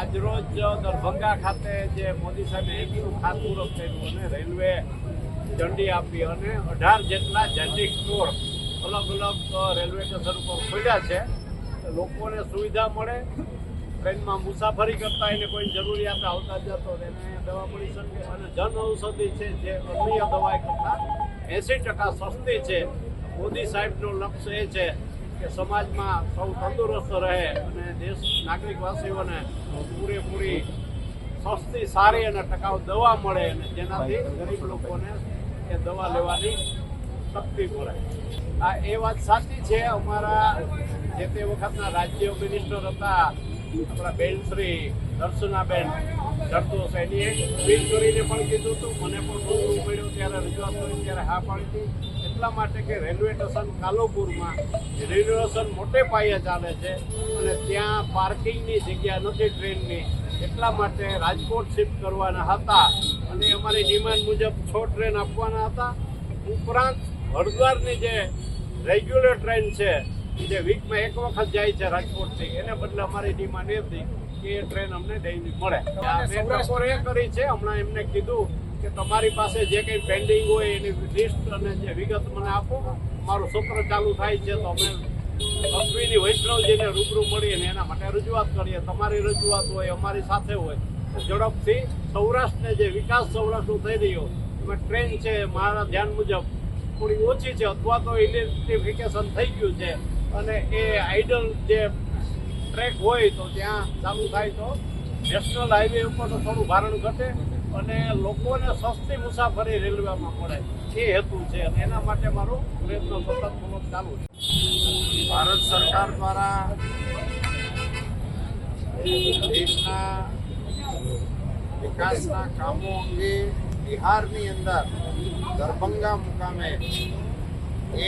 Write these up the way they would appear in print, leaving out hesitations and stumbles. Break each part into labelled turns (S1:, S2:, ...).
S1: આજરોજ દરભંગા ખાતે જે મોદી સાહેબે એકનું ખાતમુહૂર્ત કર્યું અને રેલવે ઝંડી આપી અને 18 જેટલા જેનેરિક સ્ટોર અલગ અલગ રેલવે સ્ટેશન ઉપર ખોલ્યા છે. લોકોને સુવિધા મળે, ટ્રેનમાં મુસાફરી કરતા એને કોઈ જરૂરિયાત આવતા જતો એને દવા મળી શકે અને જન ઔષધિ છે જે અન્ય દવા કરતાં 80% સસ્તી છે. મોદી સાહેબનું લક્ષ્ય એ છે કે સમાજમાં સૌ તંદુરસ્ત રહે અને દેશ નાગરિકવાસીઓને પૂરેપૂરી સસ્તી, સારી અને ટકાઉ દવા મળે અને જેનાથી ગરીબ લોકોને એ દવા લેવાની શક્તિ મળે. આ એ વાત સાચી છે. અમારા જે તે વખતના રાજ્ય મિનિસ્ટર હતા આપણા બેન શ્રી દર્શનાબેન જરદોસ, એની ટ્વીટ કરીને પણ કીધું હતું, મને પણ બહુ મળ્યો ત્યારે રજૂઆત કરી ત્યારે હા પાડી હતી. એટલા માટે કે રેલવે સ્ટેશન કાલુપુરમાં રિઝર્વેશન મોટે પાયે ચાલે છે અને ત્યાં પાર્કિંગની જગ્યા નથી ટ્રેનની. એટલા માટે રાજકોટ શિફ્ટ કરવાના હતા અને અમારી ડિમાન્ડ મુજબ 6 ટ્રેન આપવાના હતા. ઉપરાંત હરિદ્વારની જે રેગ્યુલર ટ્રેન છે જે વીકમાં એક વખત જાય છે રાજકોટથી, એને બદલે અમારી ડિમાન્ડ એ હતી કે એ ટ્રેન અમને ડેઇલી મળે. મેં ટકોર એ કરી છે, હમણાં એમને કીધું કે તમારી પાસે જે કંઈ પેન્ડિંગ હોય એની લિસ્ટ અને જે વિગત મને આપો. મારું સત્ર ચાલુ થાય છે તો અમે અશ્વિની વૈષ્ણવજીને રૂબરૂ મળીને એના માટે રજૂઆત કરીએ. તમારી રજૂઆત હોય, અમારી સાથે હોય તો ઝડપથી સૌરાષ્ટ્રને જે વિકાસ સૌરાષ્ટ્રનો થઈ રહ્યો એમાં ટ્રેન છે મારા ધ્યાન મુજબ થોડી ઓછી છે અથવા તો ઇલેક્ટ્રિફિકેશન થઈ ગયું છે અને એ આઇડલ જે ટ્રેક હોય તો ત્યાં ચાલુ થાય તો નેશનલ હાઈવે ઉપર તો થોડું ભારણ ઘટે અને લોકોને સસ્તી મુસાફરી રેલવેમાં મળે, એ હેતુ છે અને એના માટે મારો પ્રયત્ન સતત ચાલુ છે. ભારત સરકાર દ્વારા દેશના વિકાસના કામો અંગે બિહારની અંદર દરભંગા મુકામે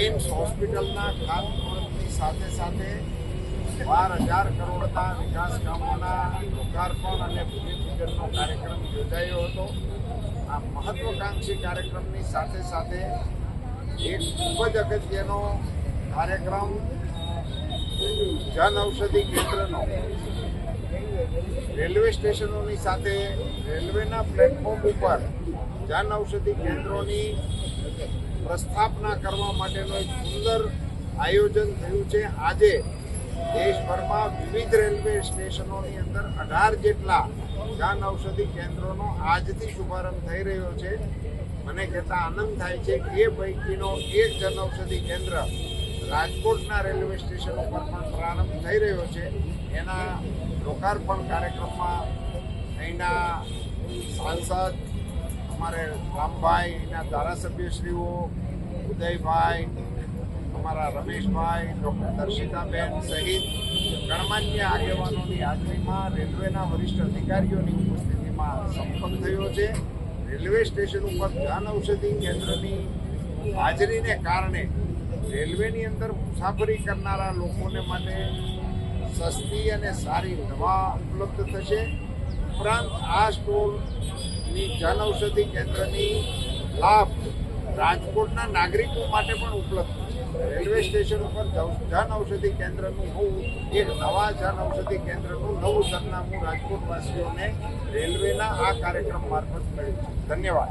S1: એમ્સ હોસ્પિટલના ખાતમુહૂર્તની સાથે સાથે 12,000 કરોડના વિકાસ કામોના લોકાર્પણ અને ભૂમિપૂજનનો કાર્યક્રમ યોજાયો હતો. આ મહત્વકાંક્ષી કાર્યક્રમની સાથે સાથે એક ખૂબ જ અગત્યનો કાર્યક્રમ જન ઔષધિ કેન્દ્રનો રેલવે સ્ટેશનોની સાથે રેલવેના પ્લેટફોર્મ ઉપર જન ઔષધિ કેન્દ્રોની પ્રસ્થાપના કરવા માટેનો એક સુંદર આયોજન થયું છે. આજે દેશભરમાં વિવિધ રેલવે સ્ટેશનોની અંદર 18 જેટલા જન ઔષધિ કેન્દ્રોનો આજથી શુભારંભ થઈ રહ્યો છે. મને કહેતા આનંદ થાય છે કે એ પૈકીનો એક જન ઔષધિ કેન્દ્ર રાજકોટના રેલવે સ્ટેશન ઉપર પણ પ્રારંભ થઈ રહ્યો છે. એના લોકાર્પણ કાર્યક્રમમાં અહીંના સાંસદ અમારે રામભાઈના ધારાસભ્યશ્રીઓ, ઉદયભાઈ, અમારા રમેશભાઈ, ડૉક્ટર દર્શિતાબેન સહિત ગણમાન્ય આગેવાનોની હાજરીમાં રેલવેના વરિષ્ઠ અધિકારીઓની ઉપસ્થિતિમાં સંપન્ન થયો છે. રેલવે સ્ટેશન ઉપર જન ઔષધિ કેન્દ્રની હાજરીને કારણે રેલવેની અંદર મુસાફરી કરનારા લોકોને માટે સસ્તી અને સારી દવા ઉપલબ્ધ થશે. ઉપરાંત આ સ્ટોરની જન ઔષધિ કેન્દ્રની લાભ રાજકોટના નાગરિકો માટે પણ ઉપલબ્ધ છે. રેલવે સ્ટેશન ઉપર જન ઔષધિ કેન્દ્રનું હોવું, એક નવા જન ઔષધિ કેન્દ્રનું નવું સરનામું રાજકોટવાસીઓને રેલવેના આ કાર્યક્રમ મારફત મળ્યું છે. ધન્યવાદ.